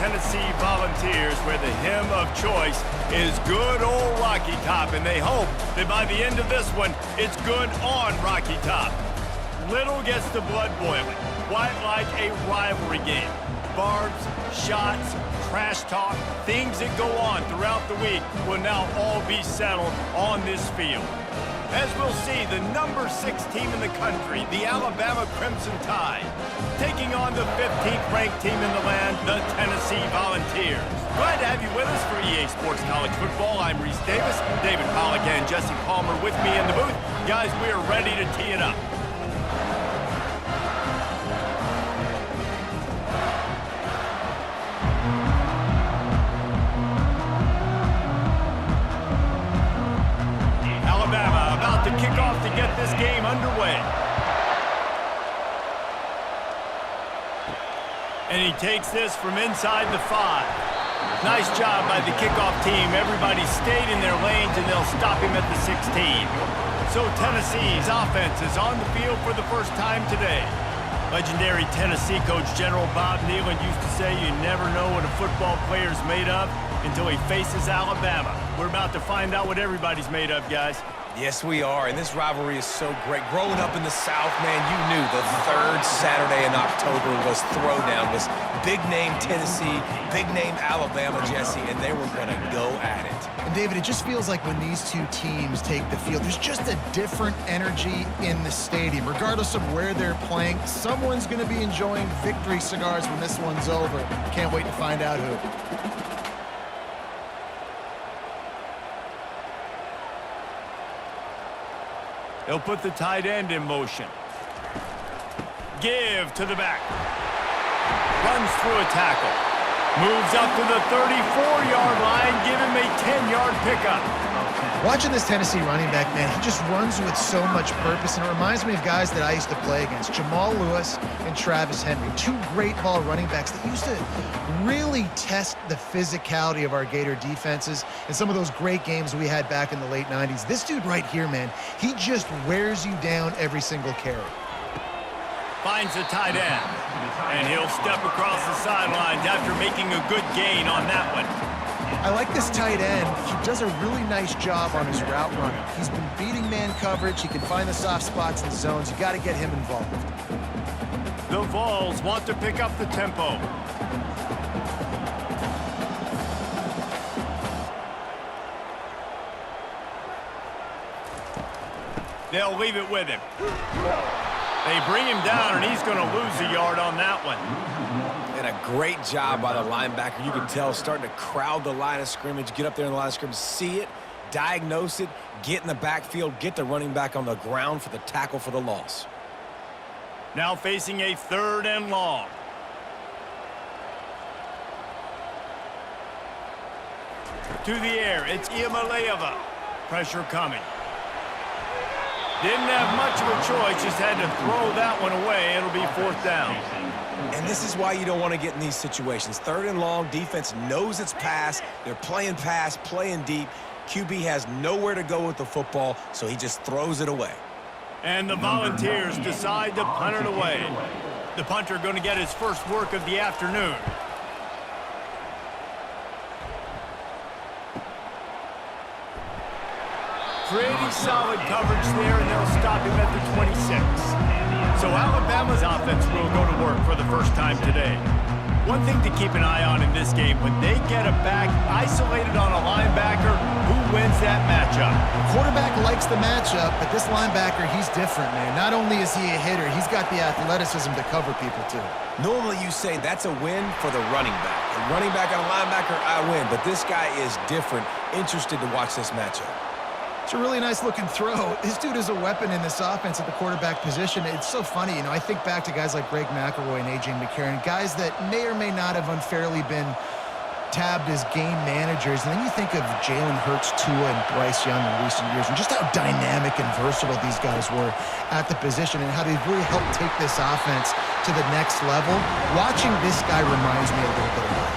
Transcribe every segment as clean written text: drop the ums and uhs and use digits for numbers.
Tennessee Volunteers, where the hymn of choice is good old Rocky Top, and they hope that by the end of this one, it's good on Rocky Top. Little gets the blood boiling, quite like a rivalry game. Barbs, shots, trash talk, things that go on throughout the week will now all be settled on this field. As we'll see, the number 6 team in the country, the Alabama Crimson Tide, taking on the 15th ranked team in the land, the Tennessee Volunteers. Glad to have you with us for EA Sports College Football. I'm Reese Davis, David Pollack and Jesse Palmer with me in the booth. Guys, we are ready to tee it up. To kick off to get this game underway. And he takes this from inside the 5. Nice job by the kickoff team. Everybody stayed in their lanes and they'll stop him at the 16. So Tennessee's offense is on the field for the first time today. Legendary Tennessee coach General Bob Neyland used to say you never know what a football player's made of until he faces Alabama. We're about to find out what everybody's made of, guys. Yes, we are, and this rivalry is so great. Growing up in the South, man, you knew the third Saturday in October was Throwdown, was big-name Tennessee, big-name Alabama, Jesse, and they were going to go at it. And, David, it just feels like when these two teams take the field, there's just a different energy in the stadium. Regardless of where they're playing, someone's going to be enjoying victory cigars when this one's over. Can't wait to find out who. They'll put the tight end in motion. Give to the back. Runs through a tackle. Moves up to the 34-yard line. Give him a 10-yard pickup. Watching this Tennessee running back, man, he just runs with so much purpose, and it reminds me of guys that I used to play against, Jamal Lewis and Travis Henry, two great ball running backs that used to really test the physicality of our Gator defenses in some of those great games we had back in the late 90s. This dude right here, man, he just wears you down every single carry. Finds the tight end, and he'll step across the sidelines after making a good gain on that one. I like this tight end. He does a really nice job on his route running. He's been beating man coverage. He can find the soft spots in the zones. You got to get him involved. The Vols want to pick up the tempo. They'll leave it with him. They bring him down, and he's going to lose a yard on that one. And a great job by the linebacker. You can tell starting to crowd the line of scrimmage, get up there in the line of scrimmage, see it, diagnose it, get in the backfield, get the running back on the ground for the tackle for the loss. Now facing a 3rd and long. To the air, it's Iamaleava. Pressure coming. Didn't have much of a choice, just had to throw that one away. It'll be 4th down. And this is why you don't want to get in these situations. 3rd and long, defense knows it's pass. They're playing pass, playing deep. QB has nowhere to go with the football, so he just throws it away. And the Volunteers decide to punt it away. The punter going to get his first work of the afternoon. Pretty solid coverage there, and they'll stop him at the 26. So Alabama's offense will go to work for the first time today. One thing to keep an eye on in this game, when they get a back isolated on a linebacker, who wins that matchup? The quarterback likes the matchup, but this linebacker, he's different, man. Not only is he a hitter, he's got the athleticism to cover people, too. Normally you say that's a win for the running back. A running back on a linebacker, I win. But this guy is different. Interested to watch this matchup. It's a really nice-looking throw. This dude is a weapon in this offense at the quarterback position. It's so funny, you know, I think back to guys like Greg McElroy and A.J. McCarron, guys that may or may not have unfairly been tabbed as game managers. And then you think of Jalen Hurts, Tua, and Bryce Young in recent years, and just how dynamic and versatile these guys were at the position and how they've really helped take this offense to the next level. Watching this guy reminds me a little bit of that.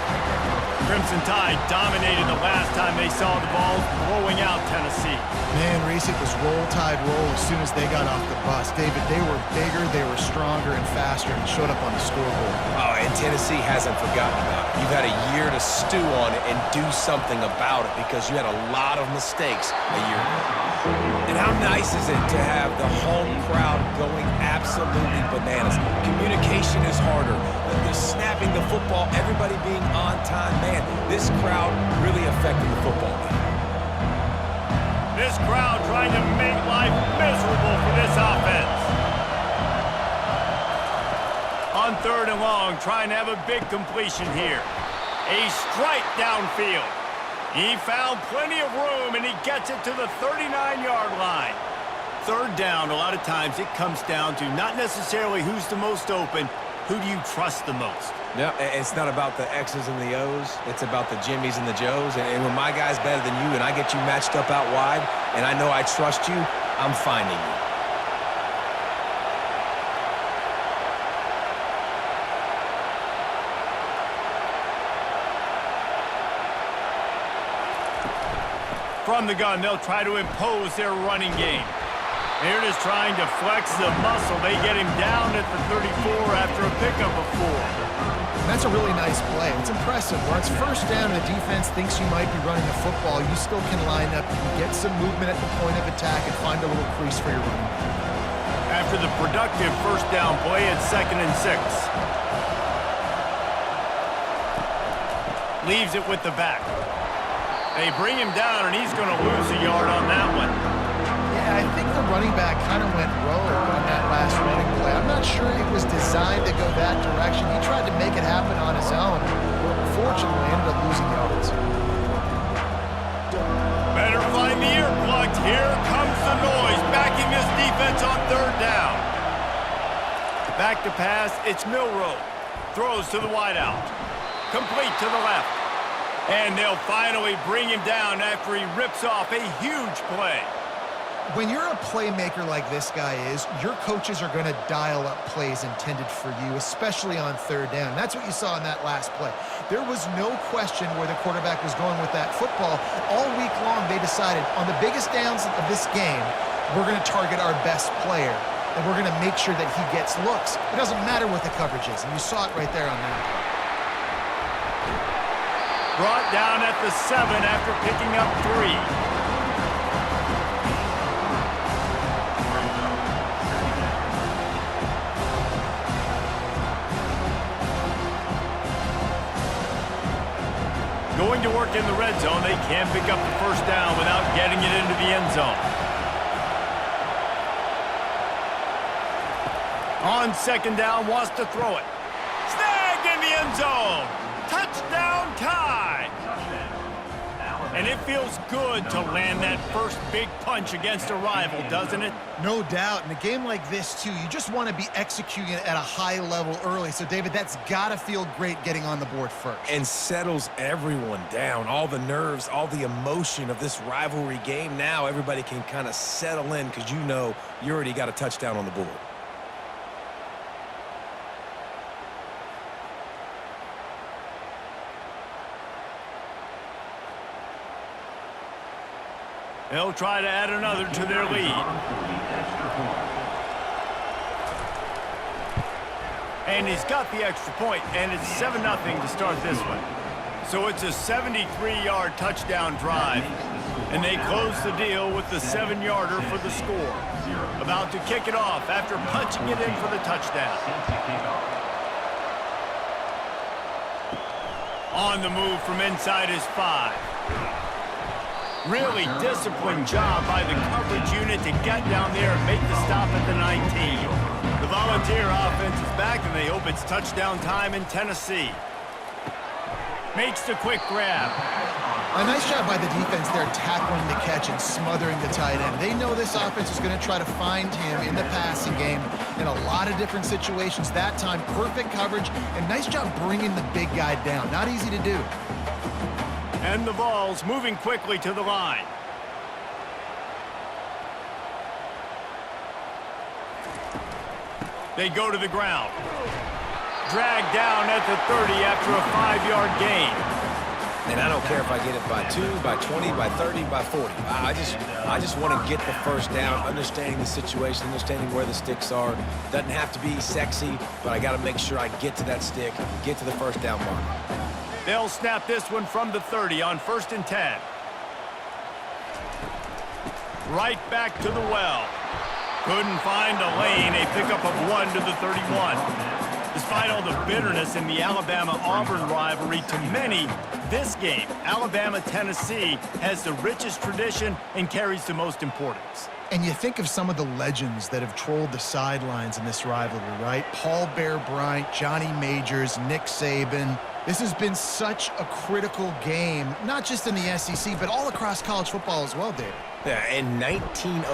Crimson Tide dominated the last time they saw the Vols blowing out Tennessee. Man, Reese, it was roll tide roll as soon as they got off the bus. David, they were bigger, they were stronger and faster, and showed up on the scoreboard. Oh, and Tennessee hasn't forgotten about it. You've had a year to stew on it and do something about it because you had a lot of mistakes a year ago. And how nice is it to have the home crowd going absolutely bananas? Communication is harder. They're snapping the football, everybody being on time. Man, this crowd really affected the football game. This crowd trying to make life miserable for this offense. On 3rd and long, trying to have a big completion here. A strike downfield. He found plenty of room, and he gets it to the 39-yard line. 3rd down, a lot of times it comes down to not necessarily who's the most open, who do you trust the most? No, it's not about the X's and the O's. It's about the Jimmys and the Joes. And when my guy's better than you and I get you matched up out wide and I know I trust you, I'm finding you. From the gun, they'll try to impose their running game. They're just trying to flex the muscle. They get him down at the 34 after a pickup of 4. That's a really nice play. It's impressive. Where it's 1st down and the defense thinks you might be running the football, you still can line up. You can get some movement at the point of attack and find a little crease for your running back. After the productive 1st down play, it's 2nd and 6. Leaves it with the back. They bring him down, and he's going to lose a yard on that one. Yeah, I think the running back kind of went rogue on that last running play. I'm not sure it was designed to go that direction. He tried to make it happen on his own. Unfortunately, ended up losing yards. Better find the earplugs. Here comes the noise, backing this defense on 3rd down. Back to pass, it's Milroe. Throws to the wideout. Complete to the left. And they'll finally bring him down after he rips off a huge play. When you're a playmaker like this guy is, your coaches are going to dial up plays intended for you, especially on 3rd down. That's what you saw in that last play. There was no question where the quarterback was going with that football. All week long, they decided on the biggest downs of this game, we're going to target our best player, and we're going to make sure that he gets looks. It doesn't matter what the coverage is, and you saw it right there on that. Brought down at the 7 after picking up 3. Going to work in the red zone, they can't pick up the 1st down without getting it into the end zone. On 2nd down, wants to throw it. Snagged in the end zone. Touchdown Tide! And it feels good to land that first big punch against a rival, doesn't it? No doubt. In a game like this, too, you just want to be executing it at a high level early. So, David, that's got to feel great getting on the board first. And settles everyone down. All the nerves, all the emotion of this rivalry game. Now everybody can kind of settle in because you know you already got a touchdown on the board. They'll try to add another to their lead. And he's got the extra point, and it's 7-0 to start this one. So it's a 73-yard touchdown drive, and they close the deal with the 7-yarder for the score. About to kick it off after punching it in for the touchdown. On the move from inside his 5. Really disciplined job by the coverage unit to get down there and make the stop at the 19. The Volunteer offense is back, and they hope it's touchdown time in Tennessee. Makes the quick grab. A nice job by the defense there, tackling the catch and smothering the tight end. They know this offense is going to try to find him in the passing game in a lot of different situations. That time, perfect coverage, and nice job bringing the big guy down. Not easy to do. And the Vols moving quickly to the line. They go to the ground. Dragged down at the 30 after a 5-yard gain. And I don't care if I get it by 2, by 20, by 30, by 40. I just want to get the first down, understanding the situation, understanding where the sticks are. Doesn't have to be sexy, but I got to make sure I get to that stick, get to the first down mark. They'll snap this one from the 30 on 1st and 10. Right back to the well. Couldn't find a lane. A pickup of 1 to the 31. Despite all the bitterness in the Alabama-Auburn rivalry, to many, this game, Alabama-Tennessee, has the richest tradition and carries the most importance. And you think of some of the legends that have trolled the sidelines in this rivalry, right? Paul Bear Bryant, Johnny Majors, Nick Saban. This has been such a critical game, not just in the SEC, but all across college football as well, David. Yeah, in 1901,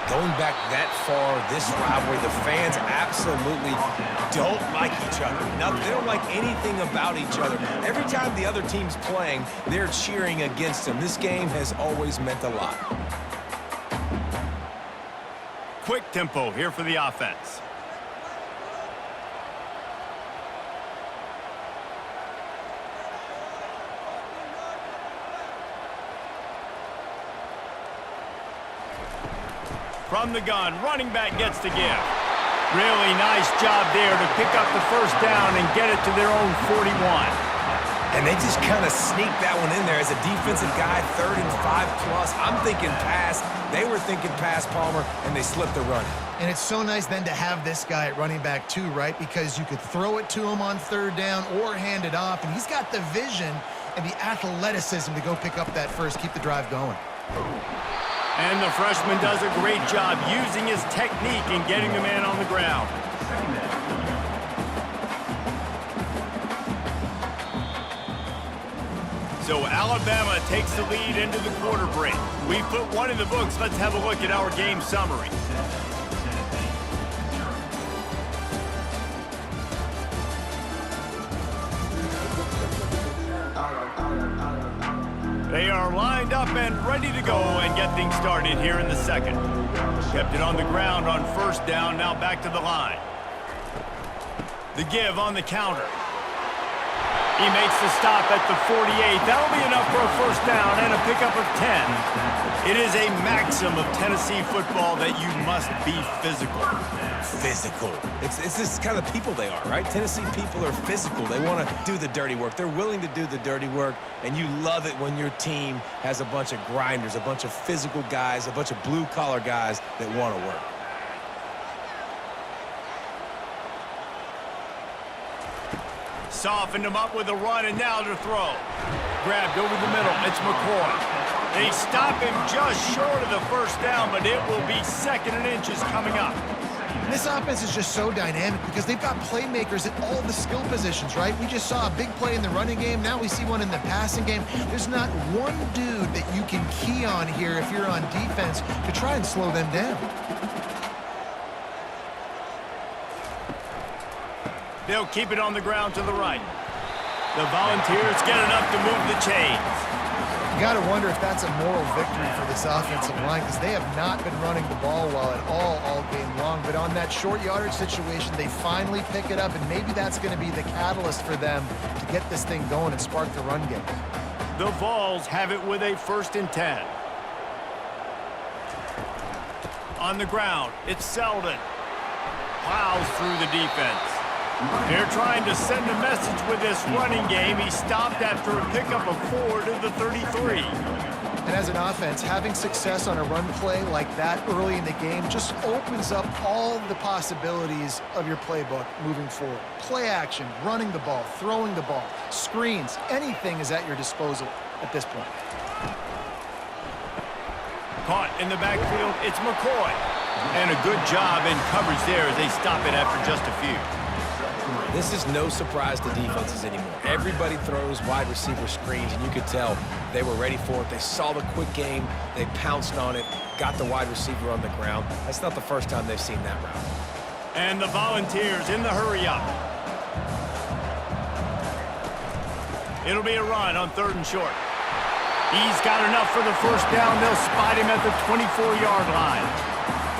going back that far, this rivalry, the fans absolutely don't like each other. They don't like anything about each other. Every time the other team's playing, they're cheering against them. This game has always meant a lot. Quick tempo here for the offense. From the gun, running back gets to give. Really nice job there to pick up the first down and get it to their own 41. And they just kind of sneaked that one in there as a defensive guy, 3rd and 5+. I'm thinking pass. They were thinking pass, Palmer, and they slipped the run. And it's so nice then to have this guy at running back too, right? Because you could throw it to him on 3rd down or hand it off, and he's got the vision and the athleticism to go pick up that first, keep the drive going. And the freshman does a great job using his technique and getting the man on the ground. So Alabama takes the lead into the quarter break. We put one in the books. Let's have a look at our game summary. They are lined up and ready to go and get things started here in the second. Kept it on the ground on 1st down, now back to the line. The give on the counter. He makes the stop at the 48. That'll be enough for a 1st down and a pickup of 10. It is a maxim of Tennessee football that you must be physical. Physical. It's this kind of people they are, right? Tennessee people are physical. They want to do the dirty work. They're willing to do the dirty work, and you love it when your team has a bunch of grinders, a bunch of physical guys, a bunch of blue-collar guys that want to work. Softened him up with a run, and now to throw. Grabbed over the middle. It's McCoy. They stop him just short of the 1st down, but it will be 2nd and inches coming up. This offense is just so dynamic because they've got playmakers at all the skill positions, right? We just saw a big play in the running game. Now we see one in the passing game. There's not one dude that you can key on here if you're on defense to try and slow them down. They'll keep it on the ground to the right. The Volunteers get enough to move the chains. You got to wonder if that's a moral victory for this offensive line because they have not been running the ball well at all game long. But on that short yardage situation, they finally pick it up, and maybe that's going to be the catalyst for them to get this thing going and spark the run game. The Vols have it with a 1st and 10. On the ground, it's Selden. Plows through the defense. They're trying to send a message with this running game. He stopped after a pickup of 4 to the 33. And as an offense, having success on a run play like that early in the game just opens up all the possibilities of your playbook moving forward. Play action, running the ball, throwing the ball, screens, anything is at your disposal at this point. Caught in the backfield, it's McCoy. And a good job in coverage there as they stop it after just a few. This is no surprise to defenses anymore. Everybody throws wide receiver screens, and you could tell they were ready for it. They saw the quick game. They pounced on it, got the wide receiver on the ground. That's not the first time they've seen that route. And the Volunteers in the hurry-up. It'll be a run on 3rd and short. He's got enough for the 1st down. They'll spot him at the 24-yard line.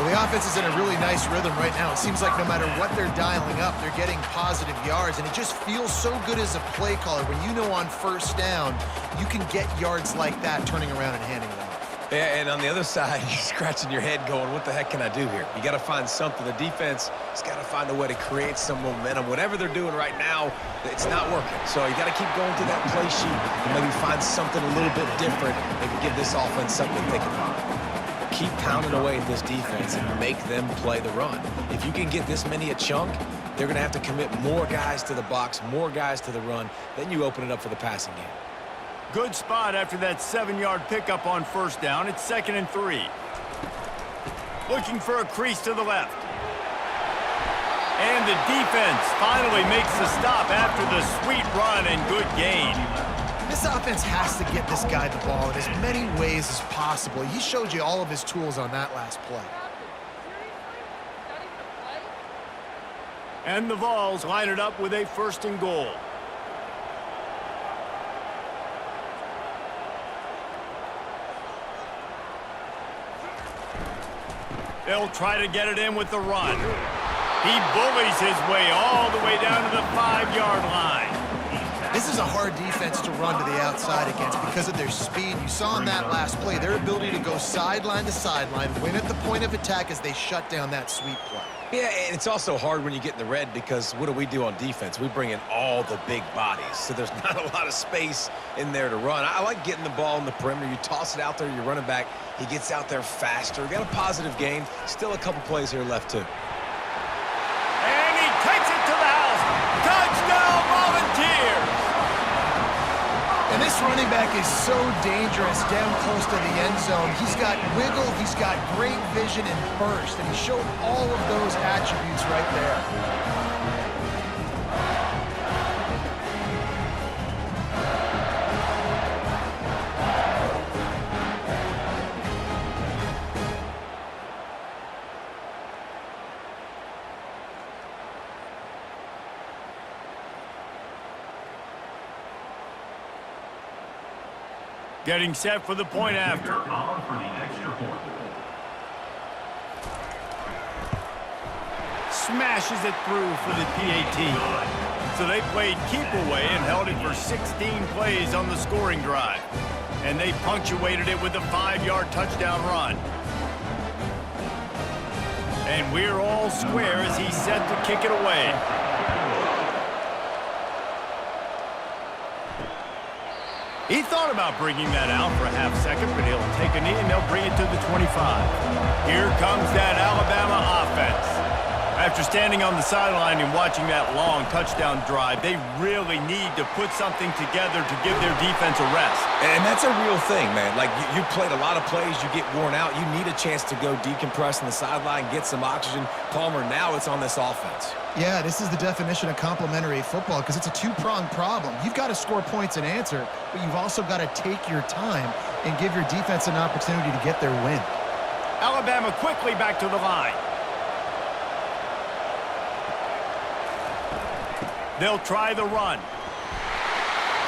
Well, the offense is in a really nice rhythm right now. It seems like no matter what they're dialing up, they're getting positive yards, and it just feels so good as a play caller when you know on first down you can get yards like that turning around and handing it off. Yeah, and on the other side, you're scratching your head going, what the heck can I do here? You got to find something. The defense has got to find a way to create some momentum. Whatever they're doing right now, it's not working. So you got to keep going through that play sheet and maybe find something a little bit different that can give this offense something to think about. Keep pounding away at this defense and make them play the run. If you can get this many a chunk, they're going to have to commit more guys to the box, more guys to the run. Then you open it up for the passing game. Good spot after that 7-yard pickup on first down. It's 2nd and 3. Looking for a crease to the left. And the defense finally makes the stop after the sweet run and good gain. This offense has to get this guy the ball in as many ways as possible. He showed you all of his tools on that last play. And the Vols line it up with a 1st and goal. They'll try to get it in with the run. He bullies his way all the way down to the 5-yard line. This is a hard defense to run to the outside against because of their speed. You saw in that last play their ability to go sideline to sideline, win at the point of attack as they shut down that sweep play. Yeah, and it's also hard when you get in the red because what do on defense? We bring in all the big bodies, so there's not a lot of space in there to run. I like getting the ball in the perimeter. You toss it out there, you're running back. He gets out there faster. Got a positive gain. Still a couple plays here left, too. And he takes it to the house. Touchdown, Volunteers! And this running back is so dangerous down close to the end zone. He's got wiggle, he's got great vision and burst, and he showed all of those attributes right there. Getting set for the point after. Smashes it through for the PAT. So they played keep away and held it for 16 plays on the scoring drive. And they punctuated it with a 5-yard touchdown run. And we're all square as he's set to kick it away. He thought about bringing that out for a half second, but he'll take a knee and they'll bring it to the 25. Here comes that Alabama offense. After standing on the sideline and watching that long touchdown drive, they really need to put something together to give their defense a rest. And that's a real thing, man. Like, you played a lot of plays, you get worn out. You need a chance to go decompress on the sideline, get some oxygen. Palmer, now it's on this offense. Yeah, this is the definition of complementary football because it's a two-pronged problem. You've got to score points and answer, but you've also got to take your time and give your defense an opportunity to get their win. Alabama quickly back to the line. They'll try the run.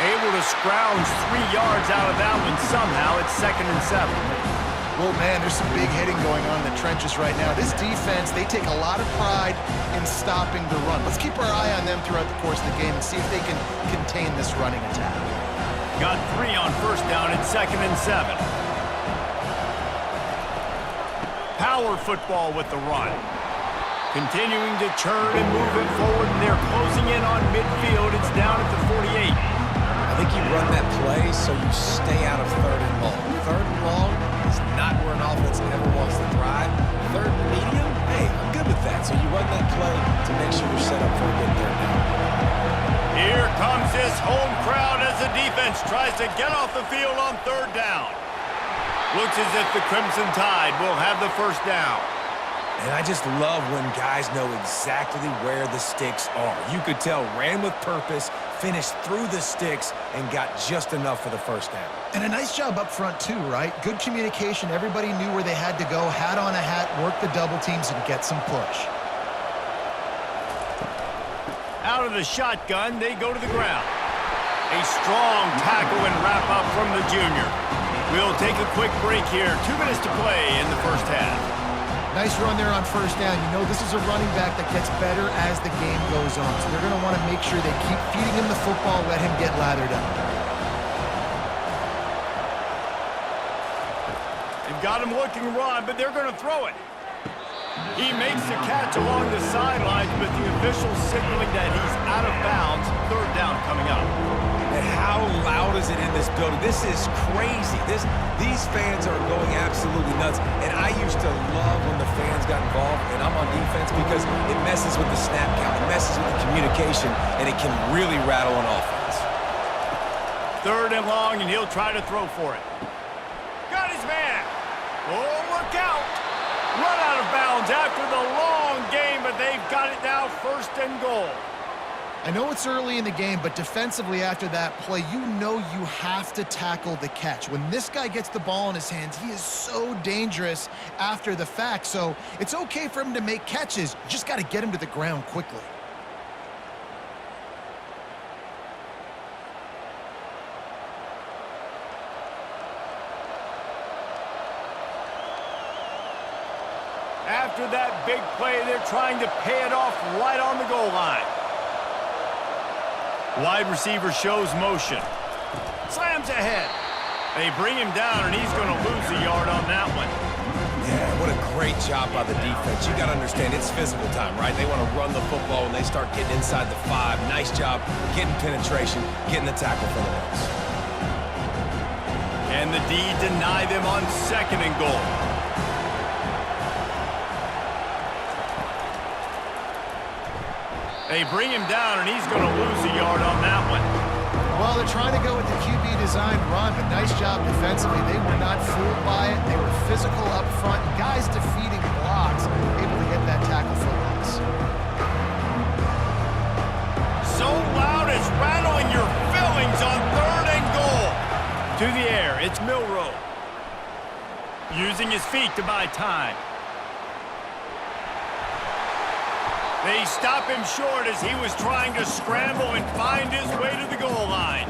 Able to scrounge 3 yards out of that one somehow. It's 2nd and 7. Well, man, there's some big hitting going on in the trenches right now. This defense, they take a lot of pride in stopping the run. Let's keep our eye on them throughout the course of the game and see if they can contain this running attack. Got 3 on first down. It's 2nd and 7. Power football with the run. Continuing to churn and move it forward, and they're closing in on midfield. It's down at the 48. I think you run that play so you stay out of 3rd and long. 3rd and long is not where an offense ever wants to thrive. 3rd and medium, hey, I'm good with that. So you run that play to make sure you're set up for a good 3rd down. Here comes this home crowd as the defense tries to get off the field on 3rd down. Looks as if the Crimson Tide will have the first down. And I just love when guys know exactly where the sticks are. You could tell ran with purpose, finished through the sticks, and got just enough for the first down. And a nice job up front too, right? Good communication. Everybody knew where they had to go, hat on a hat, work the double teams, and get some push. Out of the shotgun, they go to the ground. A strong tackle and wrap up from the junior. We'll take a quick break here. 2 minutes to play in the first half. Nice run there on first down. You know this is a running back that gets better as the game goes on. So they're going to want to make sure they keep feeding him the football, let him get lathered up. They've got him looking run, but they're going to throw it. He makes the catch along the sidelines, but the official signaling that he's out of bounds. Third down coming up. And how loud is it in this building? This is crazy. These fans are going absolutely nuts. And I used to love when the fans got involved, and I'm on defense because it messes with the snap count. It messes with the communication, and it can really rattle an offense. Third and long, and he'll try to throw for it. Got his man. Oh, look out. Run out of bounds after the long game, but they've got it now, first and goal. I know it's early in the game, but defensively after that play, you know you have to tackle the catch. When this guy gets the ball in his hands, he is so dangerous after the fact. So it's okay for him to make catches. You just got to get him to the ground quickly. After that big play, they're trying to pay it off right on the goal line. Wide receiver shows motion. Slams ahead. They bring him down, and he's going to lose a yard on that one. Yeah, what a great job by the defense. You got to understand, it's physical time, right? They want to run the football when they start getting inside the 5. Nice job getting penetration, getting the tackle for the loss. And the D deny them on second and goal. They bring him down, and he's going to lose a yard on that one. Well, they're trying to go with the QB design run, but nice job defensively. They were not fooled by it. They were physical up front. Guys defeating blocks, able to get that tackle for loss. So loud it's rattling your fillings on third and goal. To the air, it's Milroe. Using his feet to buy time. They stop him short as he was trying to scramble and find his way to the goal line.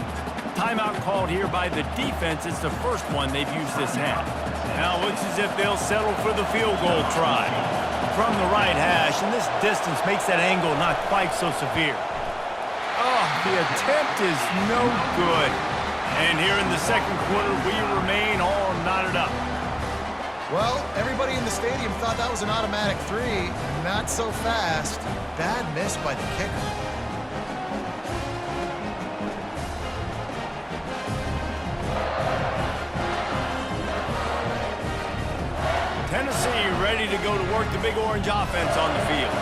Timeout called here by the defense. It's the first one they've used this half. Now it looks as if they'll settle for the field goal try. From the right hash, and this distance makes that angle not quite so severe. Oh, the attempt is no good. And here in the second quarter, we remain all knotted up. Well, everybody in the stadium thought that was an automatic 3. Not so fast. Bad miss by the kicker. Tennessee ready to go to work the Big Orange offense on the field.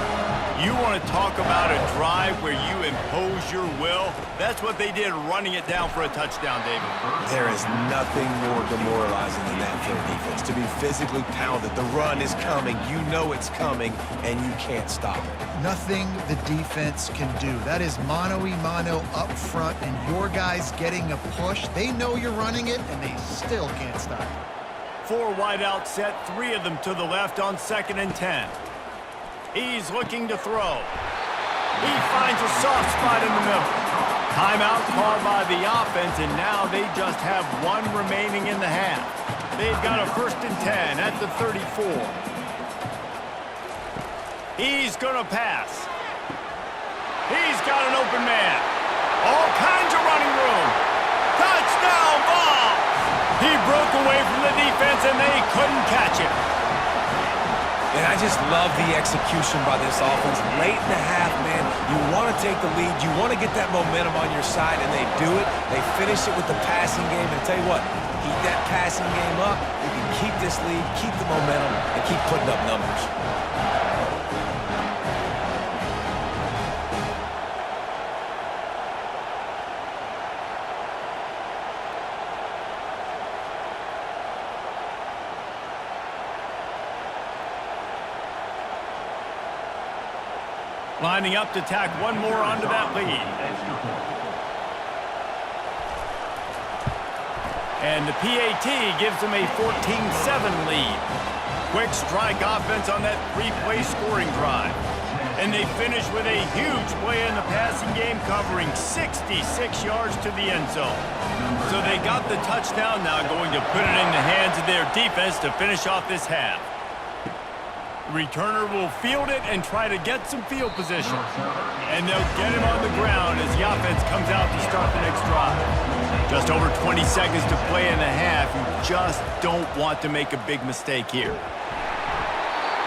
You want to talk about a drive where you impose your will? That's what they did, running it down for a touchdown, David. There is nothing more demoralizing than that for a defense. To be physically pounded, the run is coming, you know it's coming, and you can't stop it. Nothing the defense can do. That is mano-a-mano up front, and your guys getting a push. They know you're running it, and they still can't stop it. 4 wide out set, 3 of them to the left on 2nd and 10. He's looking to throw. He finds a soft spot in the middle. Timeout called by the offense, and now they just have 1 remaining in the half. They've got a 1st and 10 at the 34. He's going to pass. He's got an open man. All kinds of running room. Touchdown ball! He broke away from the defense, and they couldn't catch him. And I just love the execution by this offense. Late in the half, man, you want to take the lead. You want to get that momentum on your side, and they do it. They finish it with the passing game. And tell you what, keep that passing game up. You can keep this lead, keep the momentum, and keep putting up numbers. Lining up to tack 1 more onto that lead. And the PAT gives them a 14-7 lead. Quick strike offense on that 3-play scoring drive. And they finish with a huge play in the passing game, covering 66 yards to the end zone. So they got the touchdown, now going to put it in the hands of their defense to finish off this half. The returner will field it and try to get some field position. And they'll get him on the ground as the offense comes out to start the next drive. Just over 20 seconds to play in the half. You just don't want to make a big mistake here.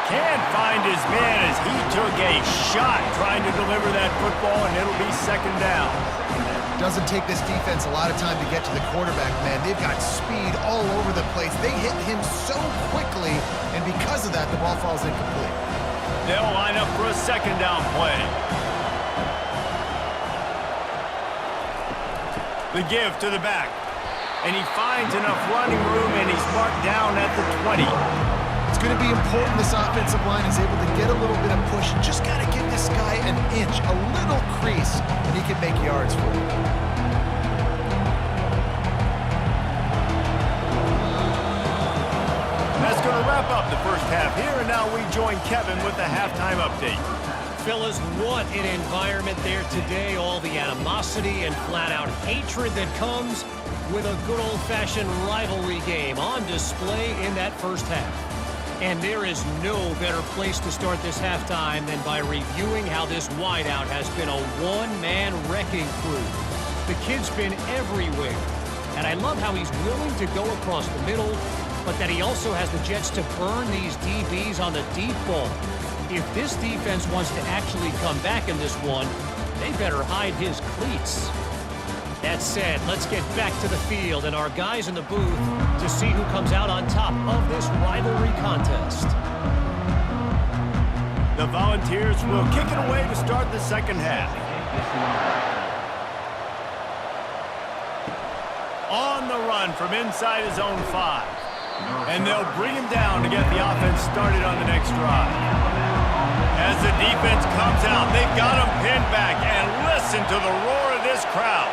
Can't find his man as he took a shot trying to deliver that football, and it'll be second down. Doesn't take this defense a lot of time to get to the quarterback, man. They've got speed all over the place. They hit him so quickly, and because of that, the ball falls incomplete. They'll line up for a second down play. The give to the back. And he finds enough running room, and he's marked down at the 20. It's going to be important this offensive line is able to get a little bit of push. Just got to give this guy an inch, a little crease, and he can make yards for you. That's going to wrap up the first half here, and now we join Kevin with the halftime update. Fellas, what an environment there today. All the animosity and flat-out hatred that comes with a good old-fashioned rivalry game on display in that first half. And there is no better place to start this halftime than by reviewing how this wideout has been a one-man wrecking crew. The kid's been everywhere, and I love how he's willing to go across the middle, but that he also has the jets to burn these DBs on the deep ball. If this defense wants to actually come back in this one, they better hide his cleats. That said, let's get back to the field and our guys in the booth to see who comes out on top of this rivalry contest. The Volunteers will kick it away to start the second half. On the run from inside his own 5. And they'll bring him down to get the offense started on the next drive. As the defense comes out, they've got him pinned back, and listen to the roar of this crowd.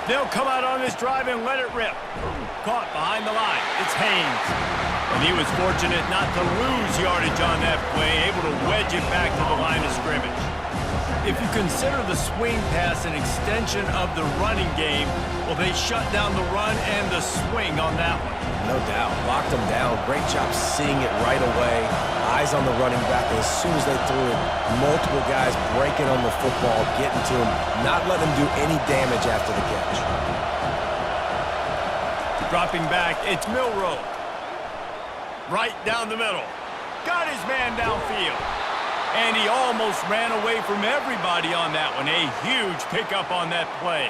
They'll come out on this drive and let it rip. Caught behind the line. It's Haynes. And he was fortunate not to lose yardage on that play, able to wedge it back to the line of scrimmage. If you consider the swing pass an extension of the running game, well, they shut down the run and the swing on that one. No doubt. Locked him down. Great job seeing it right away. Eyes on the running back. As soon as they threw it, multiple guys breaking on the football, getting to him, not letting him do any damage after the catch. Dropping back, it's Milroe. Right down the middle. Got his man downfield. And he almost ran away from everybody on that one. A huge pickup on that play.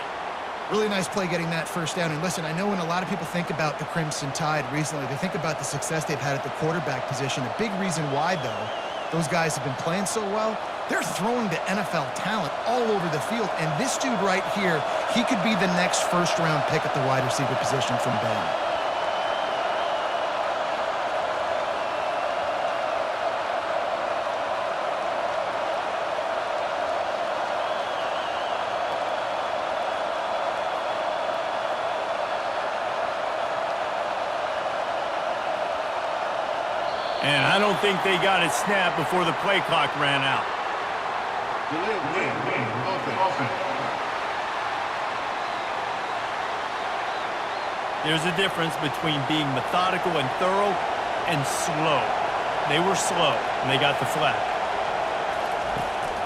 Really nice play getting that first down. And listen, I know when a lot of people think about the Crimson Tide recently, they think about the success they've had at the quarterback position. A big reason why, though, those guys have been playing so well, they're throwing the NFL talent all over the field. And this dude right here, he could be the next first-round pick at the wide receiver position from Bama. And I don't think they got it snapped before the play clock ran out. There's a difference between being methodical and thorough and slow. They were slow, and they got the flag.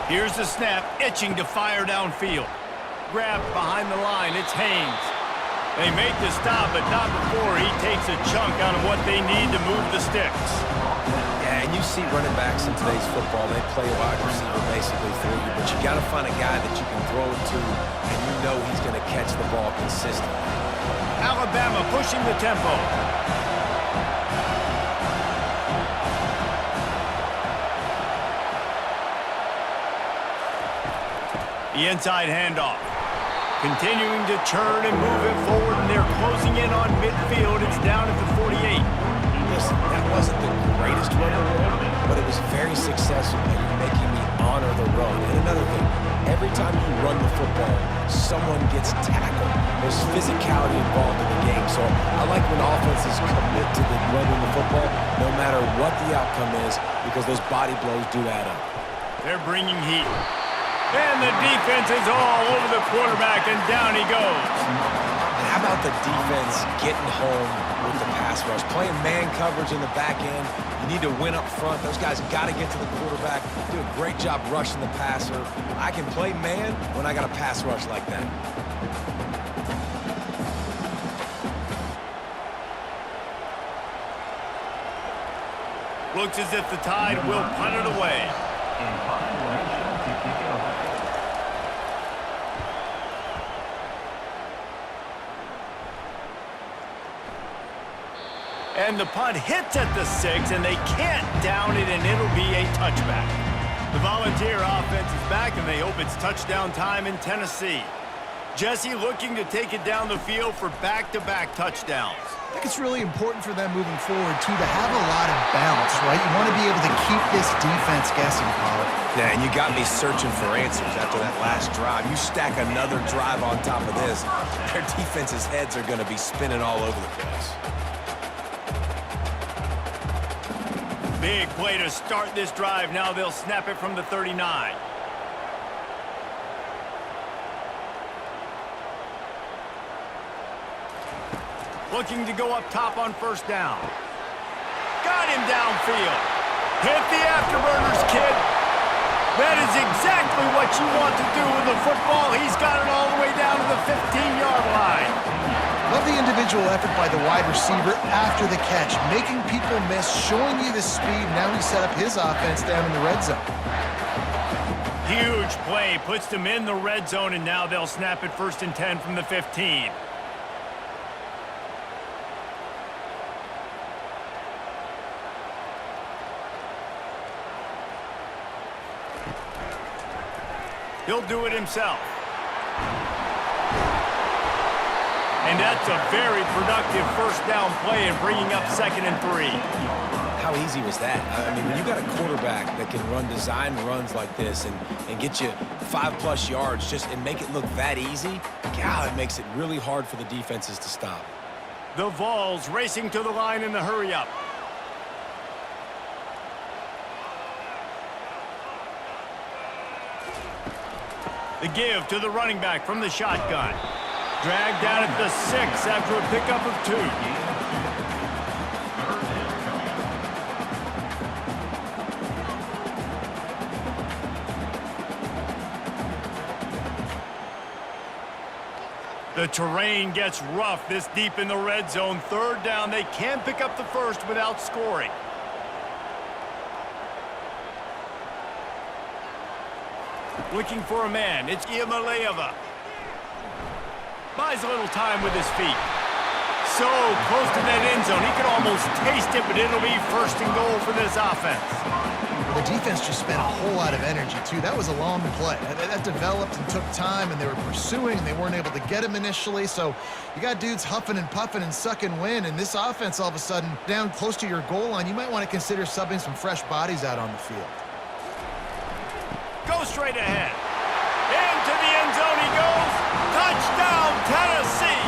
Here's the snap, itching to fire downfield. Grabbed behind the line, it's Haynes. They make the stop, but not before he takes a chunk out of what they need to move the sticks. Yeah, and you see running backs in today's football, they play wide receiver basically for you, but you got to find a guy that you can throw it to, and you know he's going to catch the ball consistently. Alabama pushing the tempo. The inside handoff. Continuing to churn and move it forward, and they're closing in on midfield. It's down at the 48. Listen, that wasn't the greatest run in the world, but it was very successful in making me honor the run. And another thing, every time you run the football, someone gets tackled. There's physicality involved in the game. So I like when offenses commit to the running the football, no matter what the outcome is, because those body blows do add up. They're bringing heat. And the defense is all over the quarterback, and down he goes. And how about about the defense getting home with the pass rush. Playing man coverage in the back end. You need to win up front. Those guys got to get to the quarterback. Do a great job rushing the passer. I can play man when I got a pass rush like that. Looks as if the Tide will punt it away. And the punt hits at the 6, and they can't down it, and it'll be a touchback. The Volunteer offense is back, and they hope it's touchdown time in Tennessee. Jesse looking to take it down the field for back-to-back touchdowns. I think it's really important for them moving forward, too, to have a lot of balance, right? You want to be able to keep this defense guessing, Pollard. Yeah, and you got me searching for answers after that last drive. You stack another drive on top of this, their defense's heads are going to be spinning all over the place. Big play to start this drive. Now they'll snap it from the 39. Looking to go up top on first down. Got him downfield. Hit the afterburners, kid. That is exactly what you want to do with the football. He's got it all the way down to the 15-yard line. Love the individual effort by the wide receiver after the catch, making people miss, showing you the speed. Now he set up his offense down in the red zone. Huge play, puts them in the red zone, and now they'll snap it 1st and 10 from the 15. He'll do it himself. And that's a very productive first down play and bringing up 2nd and 3. How easy was that? I mean, when you got a quarterback that can run design runs like this and get you 5+ yards and make it look that easy, God, it makes it really hard for the defenses to stop. The Vols racing to the line in the hurry-up. The give to the running back from the shotgun. Dragged down at the 6 after a pickup of 2. The terrain gets rough this deep in the red zone. 3rd down. They can pick up the first without scoring. Looking for a man. It's Iamaleava. Buys a little time with his feet. So close to that end zone. He could almost taste it, but it'll be 1st and goal for this offense. The defense just spent a whole lot of energy, too. That was a long play. That developed and took time, and they were pursuing, and they weren't able to get him initially. So you got dudes huffing and puffing and sucking wind, and this offense all of a sudden down close to your goal line. You might want to consider subbing some fresh bodies out on the field. Go straight ahead. Into the end zone he goes. Touchdown, Tennessee.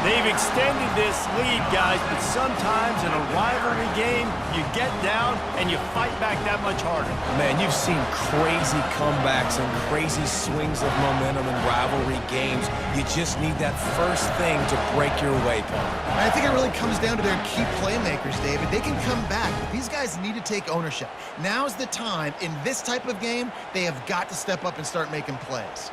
They've extended this lead, guys, but sometimes in a rivalry game, you get down and you fight back that much harder. Man, you've seen crazy comebacks and crazy swings of momentum in rivalry games. You just need that first thing to break your way, Paul. I think it really comes down to their key playmakers, David. They can come back, but these guys need to take ownership. Now's the time. In this type of game, they have got to step up and start making plays.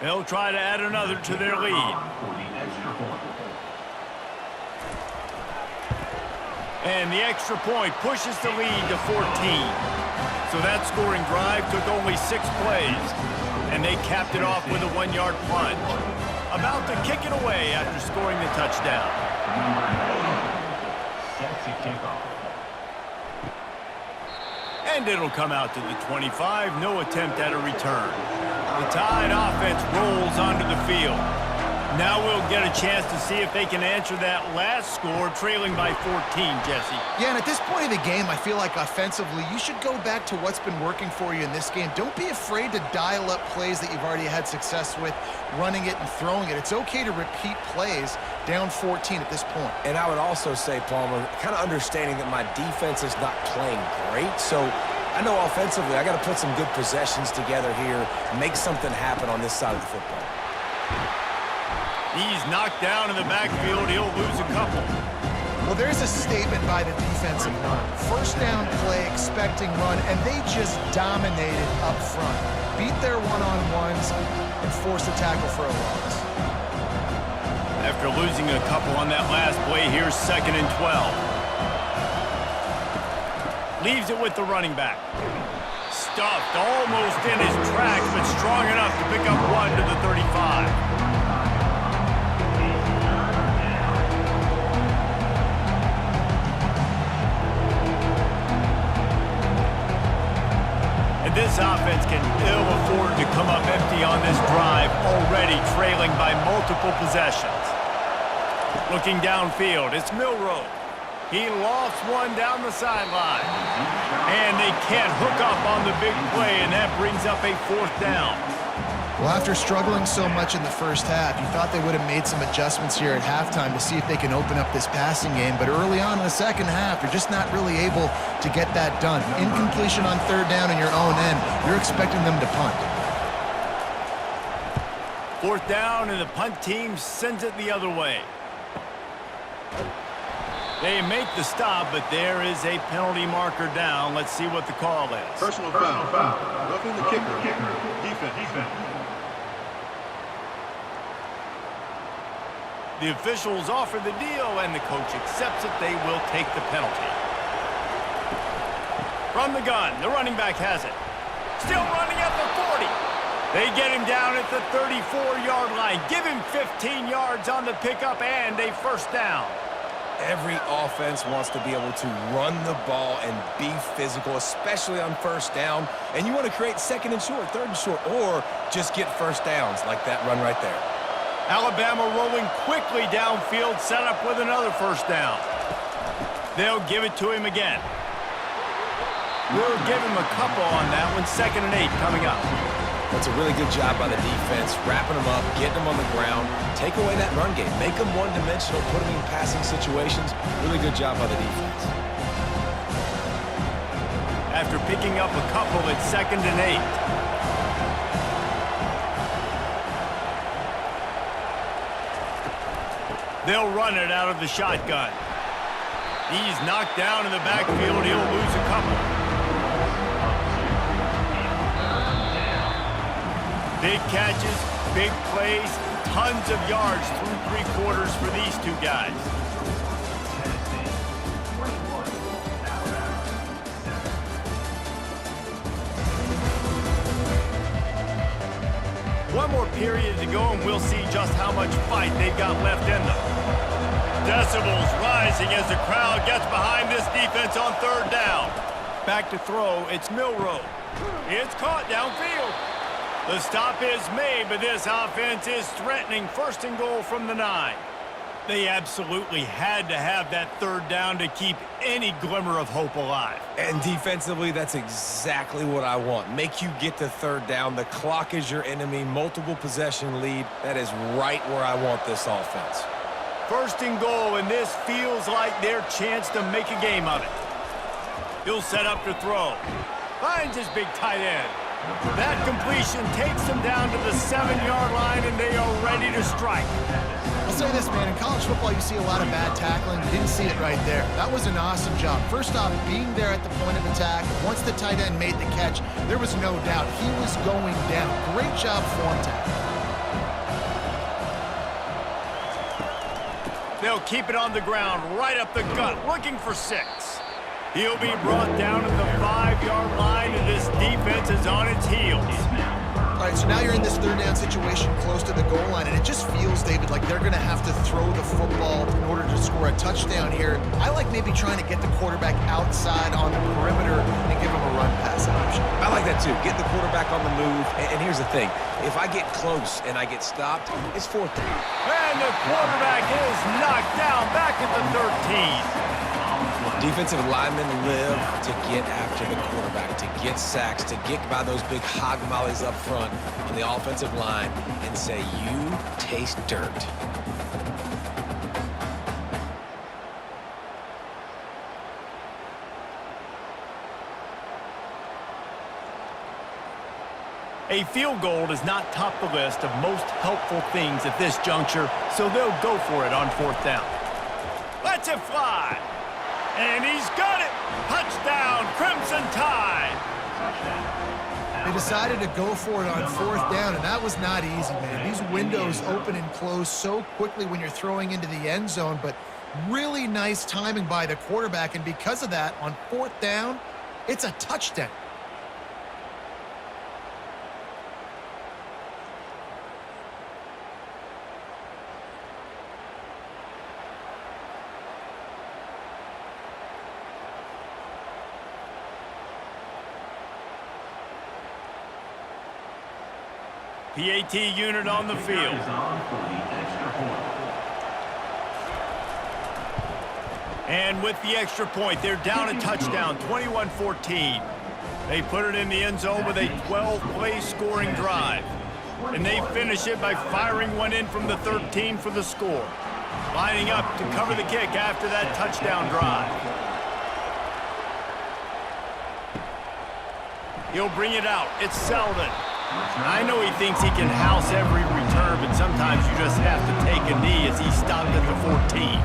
They'll try to add another to their lead. And the extra point pushes the lead to 14. So that scoring drive took only 6 plays. And they capped it off with a 1-yard plunge. About to kick it away after scoring the touchdown. And it'll come out to the 25. No attempt at a return. The Tide offense rolls onto the field. Now we'll get a chance to see if they can answer that last score, trailing by 14, Jesse. Yeah, and at this point of the game, I feel like offensively, you should go back to what's been working for you in this game. Don't be afraid to dial up plays that you've already had success with, running it and throwing it. It's okay to repeat plays down 14 at this point. And I would also say, Palmer, kind of understanding that my defense is not playing great, so I know offensively I got to put some good possessions together here, make something happen on this side of the football. He's knocked down in the backfield. He'll lose a couple. Well, there's a statement by the defensive line. First down play, expecting run, and they just dominated up front. Beat their one-on-ones and forced a tackle for a loss. After losing a couple on that last play, here's 2nd and 12. Leaves it with the running back. Stuffed almost in his tracks, but strong enough to pick up 1 to the 35. This offense can ill afford to come up empty on this drive, already trailing by multiple possessions. Looking downfield, it's Milroe. He lofts one down the sideline. And they can't hook up on the big play, and that brings up a 4th down. Well, after struggling so much in the first half, you thought they would have made some adjustments here at halftime to see if they can open up this passing game. But early on in the second half, you're just not really able to get that done. Incompletion on 3rd down in your own end, you're expecting them to punt. 4th down, and the punt team sends it the other way. They make the stop, but there is a penalty marker down. Let's see what the call is. Personal foul. Roughing the kicker. Defense. The officials offer the deal, and the coach accepts it. They will take the penalty. From the gun, the running back has it. Still running at the 40. They get him down at the 34-yard line. Give him 15 yards on the pickup and a 1st down. Every offense wants to be able to run the ball and be physical, especially on 1st down. And you want to create 2nd and short, 3rd and short, or just get 1st downs like that run right there. Alabama rolling quickly downfield, set up with another 1st down. They'll give it to him again. We'll give him a couple on that one. 2nd and 8 coming up. That's a really good job by the defense, wrapping them up, getting them on the ground, take away that run game, make them one-dimensional, put them in passing situations. Really good job by the defense. After picking up a couple, it's 2nd and 8. They'll run it out of the shotgun. He's knocked down in the backfield. He'll lose a couple. Big catches, big plays, tons of yards through 3 quarters for these two guys. One more period to go, and we'll see just how much fight they've got left in them. Decibels rising as the crowd gets behind this defense on 3rd down. Back to throw, it's Milroe. It's caught downfield. The stop is made, but this offense is threatening 1st and goal from the 9. They absolutely had to have that 3rd down to keep any glimmer of hope alive. And defensively, that's exactly what I want. Make you get to 3rd down. The clock is your enemy. Multiple possession lead. That is right where I want this offense. 1st and goal, and this feels like their chance to make a game of it. He'll set up to throw. Finds his big tight end. That completion takes them down to the 7-yard line, and they are ready to strike. I'll say this, man. In college football, you see a lot of bad tackling. You didn't see it right there. That was an awesome job. First off, being there at the point of attack. Once the tight end made the catch, there was no doubt he was going down. Great job form tackle. They'll keep it on the ground, right up the gut, looking for 6. He'll be brought down at the 5-yard line, and this defense is on its heels. All right, so now you're in this 3rd down situation close to the goal line, and it just feels, David, like they're going to have to throw the football in order to score a touchdown here. I like maybe trying to get the quarterback outside on the perimeter and give him a run pass option. I like that, too. Get the quarterback on the move. And here's the thing. If I get close and I get stopped, it's 4th down. And the quarterback is knocked down back at the 13. Defensive linemen live to get after the quarterback, to get sacks, to get by those big hog mollies up front on the offensive line and say, you taste dirt. A field goal does not top the list of most helpful things at this juncture, so they'll go for it on 4th down. Lets it fly. And he's got it. Touchdown, Crimson Tide. They decided to go for it on 4th down, and that was not easy, man. These windows open and close so quickly when you're throwing into the end zone, but really nice timing by the quarterback, and because of that, on 4th down, it's a touchdown. PAT unit on the field. And with the extra point, they're down a touchdown, 21-14. They put it in the end zone with a 12-play scoring drive. And they finish it by firing one in from the 13 for the score. Lining up to cover the kick after that touchdown drive. He'll bring it out. It's Selden. I know he thinks he can house every return, but sometimes you just have to take a knee as he stopped at the 14.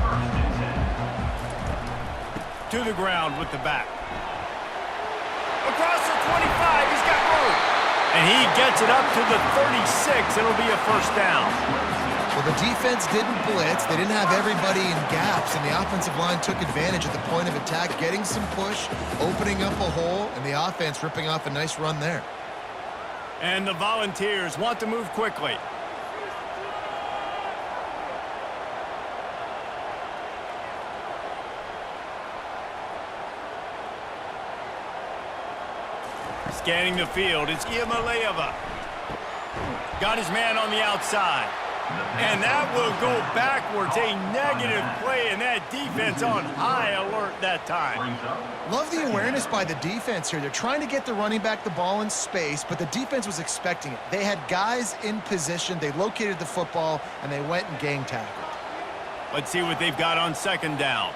To the ground with the back. Across the 25, he's got room. And he gets it up to the 36. It'll be a 1st down. Well, the defense didn't blitz. They didn't have everybody in gaps, and the offensive line took advantage at the point of attack, getting some push, opening up a hole, and the offense ripping off a nice run there. And the Volunteers want to move quickly. Scanning the field, it's Iamaleava. Got his man on the outside. And that will go backwards. A negative play, and that defense on high alert that time. Love the awareness by the defense here. They're trying to get the running back the ball in space, but the defense was expecting it. They had guys in position. They located the football, and they went and gang tackled. Let's see what they've got on 2nd down.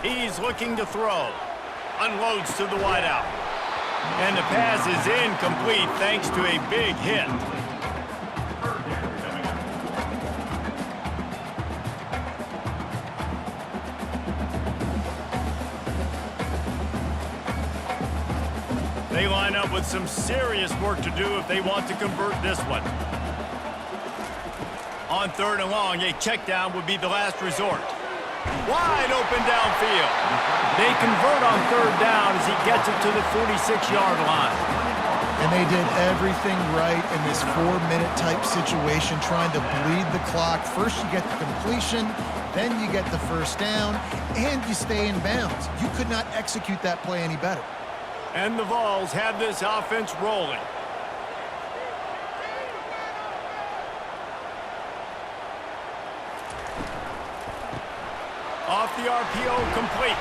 He's looking to throw. Unloads to the wideout. And the pass is incomplete thanks to a big hit. They line up with some serious work to do if they want to convert this one. On 3rd and long, a check down would be the last resort. Wide open downfield. They convert on 3rd down as he gets it to the 46-yard line. And they did everything right in this 4-minute type situation, trying to bleed the clock. First you get the completion, then you get the 1st down, and you stay in bounds. You could not execute that play any better. And the Vols have this offense rolling. Off the RPO, complete.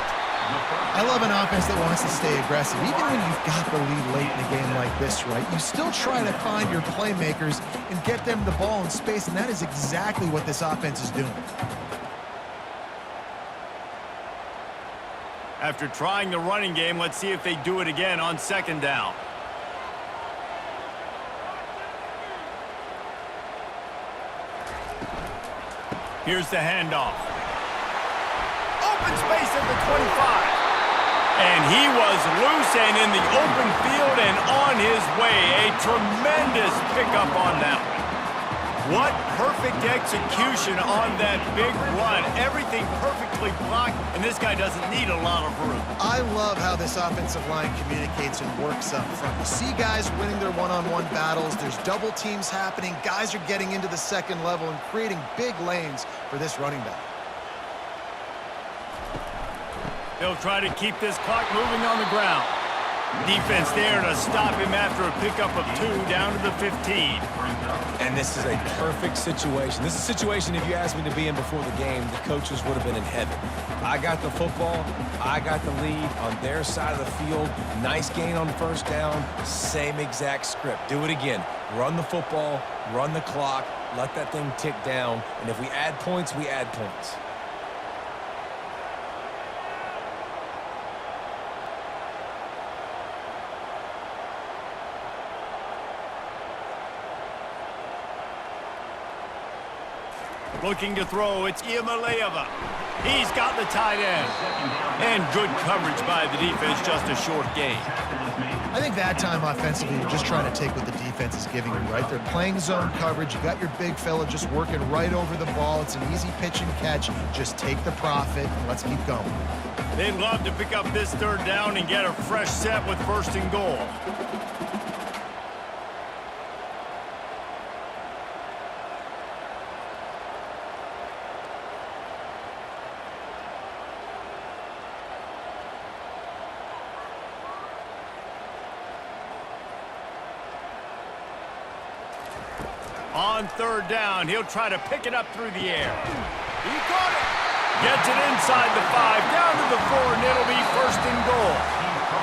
I love an offense that wants to stay aggressive. Even when you've got the lead late in a game like this, right, you still try to find your playmakers and get them the ball in space, and that is exactly what this offense is doing. After trying the running game, let's see if they do it again on 2nd down. Here's the handoff. Open space at the 25. And he was loose and in the open field and on his way. A tremendous pickup on that one. What perfect execution on that big run. Everything perfectly blocked, and this guy doesn't need a lot of room. I love how this offensive line communicates and works up front. You see guys winning their one-on-one battles. There's double teams happening. Guys are getting into the 2nd level and creating big lanes for this running back. They'll try to keep this clock moving on the ground. Defense there to stop him after a pickup of 2 down to the 15. And this is a perfect situation. This is a situation, if you asked me to be in before the game, the coaches would have been in heaven. I got the football. I got the lead on their side of the field. Nice gain on 1st down. Same exact script. Do it again. Run the football, run the clock, let that thing tick down. And if we add points, we add points. Looking to throw, it's Iamaleava. He's got the tight end. And good coverage by the defense, just a short gain. I think that time offensively, you're just trying to take what the defense is giving you, right? They're playing zone coverage. You got your big fella just working right over the ball. It's an easy pitch and catch. Just take the profit and let's keep going. They'd love to pick up this third down and get a fresh set with 1st and goal. On 3rd down, he'll try to pick it up through the air. He caught it. Gets it inside the 5, down to the 4, and it'll be 1st and goal.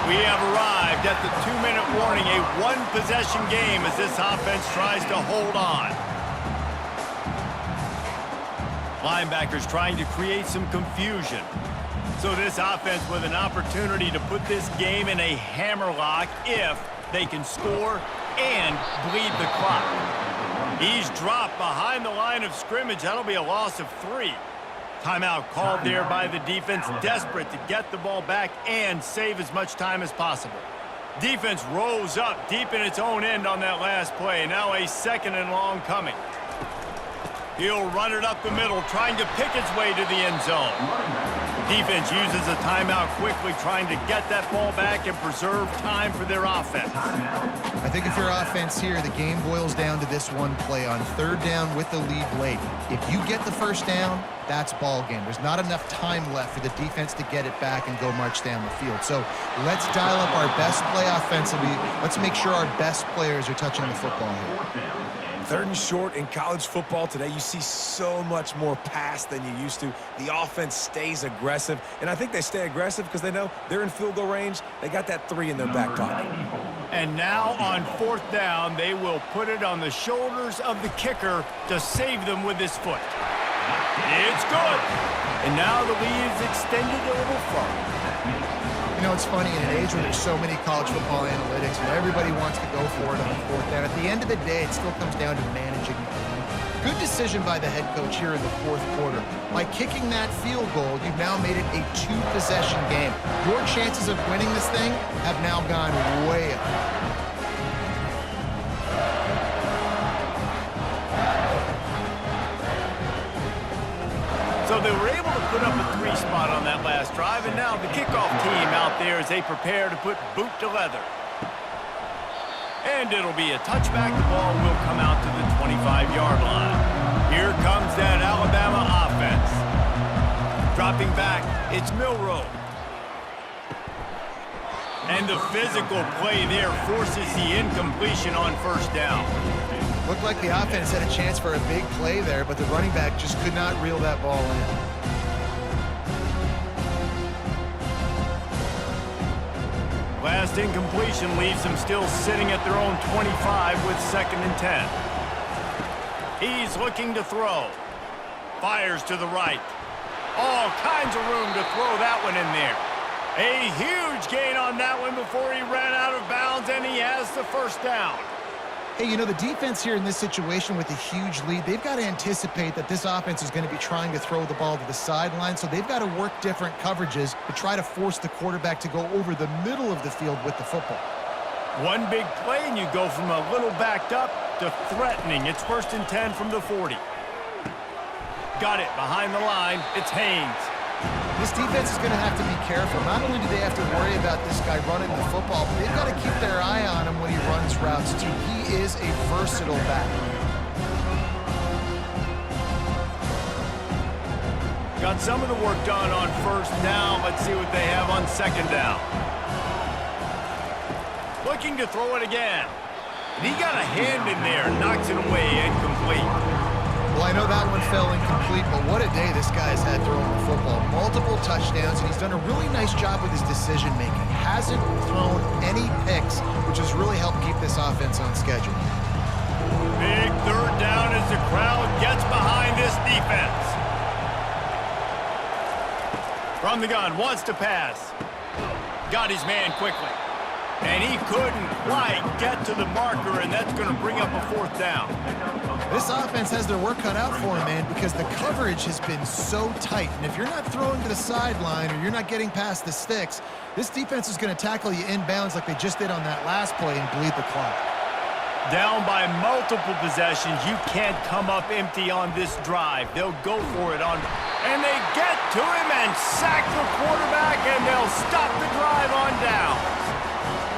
We have arrived at the 2-minute warning, a 1-possession game as this offense tries to hold on. Linebackers trying to create some confusion. So this offense with an opportunity to put this game in a hammerlock if they can score and bleed the clock. He's dropped behind the line of scrimmage. That'll be a loss of 3. Timeout called there by the defense, desperate to get the ball back and save as much time as possible. Defense rose up deep in its own end on that last play. Now a 2nd and long coming. He'll run it up the middle, trying to pick its way to the end zone. Defense uses a timeout quickly, trying to get that ball back and preserve time for their offense. I think if your offense here, the game boils down to this one play on 3rd down with the lead late. If you get the 1st down, that's ball game. There's not enough time left for the defense to get it back and go march down the field. So let's dial up our best play offensively. Let's make sure our best players are touching the football here. 3rd and short in college football today. You see so much more pass than you used to. The offense stays aggressive, and I think they stay aggressive because they know they're in field goal range. They got that 3 in their back pocket. And now on 4th down, they will put it on the shoulders of the kicker to save them with his foot. It's good. And now the lead is extended a little further. You know, it's funny, in an age where there's so many college football analytics and everybody wants to go for it on 4th down, at the end of the day, it still comes down to managing the game. Good decision by the head coach here in the 4th quarter. By kicking that field goal, you've now made it a 2-possession game. Your chances of winning this thing have now gone way up. So they were able to put up a 3 spot on that last drive, and now the kickoff team out there as they prepare to put boot to leather. And it'll be a touchback. The ball will come out to the 25-yard line. Here comes that Alabama offense. Dropping back, it's Milroe. And the physical play there forces the incompletion on 1st down. Looked like the offense had a chance for a big play there, but the running back just could not reel that ball in. Last incompletion leaves them still sitting at their own 25 with 2nd and 10. He's looking to throw. Fires to the right. All kinds of room to throw that one in there. A huge gain on that one before he ran out of bounds, and he has the 1st down. Hey, you know, the defense here in this situation with a huge lead, they've got to anticipate that this offense is going to be trying to throw the ball to the sideline, so they've got to work different coverages to try to force the quarterback to go over the middle of the field with the football. One big play, and you go from a little backed up to threatening. It's 1st and 10 from the 40. Got it behind the line. It's Haynes. This defense is going to have to be careful. Not only do they have to worry about this guy running the football, but they've got to keep their eye on him when he runs routes, too. He is a versatile back. Got some of the work done on 1st down. Let's see what they have on 2nd down. Looking to throw it again. And he got a hand in there, knocks it away, incomplete. Well, I know that one fell incomplete, but what a day this guy's had throwing the football. Multiple touchdowns, and he's done a really nice job with his decision-making. Hasn't thrown any picks, which has really helped keep this offense on schedule. Big 3rd down as the crowd gets behind this defense. From the gun, wants to pass. Got his man quickly. And he couldn't quite get to the marker, and that's going to bring up a 4th down. This offense has their work cut out for them, man, because the coverage has been so tight. And if you're not throwing to the sideline or you're not getting past the sticks, this defense is going to tackle you inbounds like they just did on that last play and bleed the clock. Down by multiple possessions, you can't come up empty on this drive. They'll go for it and they get to him and sack the quarterback, and they'll stop the drive on down.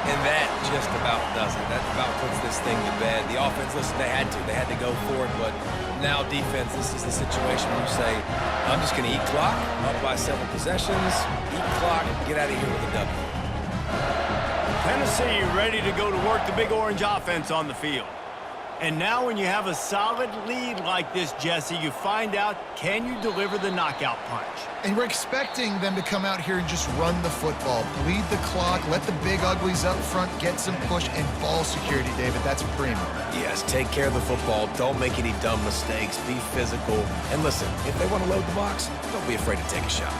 And that just about does it. That about puts this thing to bed. The offense, listen, they had to go for it, but now defense, this is the situation where you say, I'm just going to eat clock, up by 7 possessions, eat clock, get out of here with a W. Tennessee ready to go to work the Big Orange offense on the field. And now when you have a solid lead like this, Jesse, you find out, can you deliver the knockout punch? And we're expecting them to come out here and just run the football, bleed the clock, let the big uglies up front get some push and ball security, David. That's primo. Yes, take care of the football. Don't make any dumb mistakes. Be physical. And listen, if they want to load the box, don't be afraid to take a shot.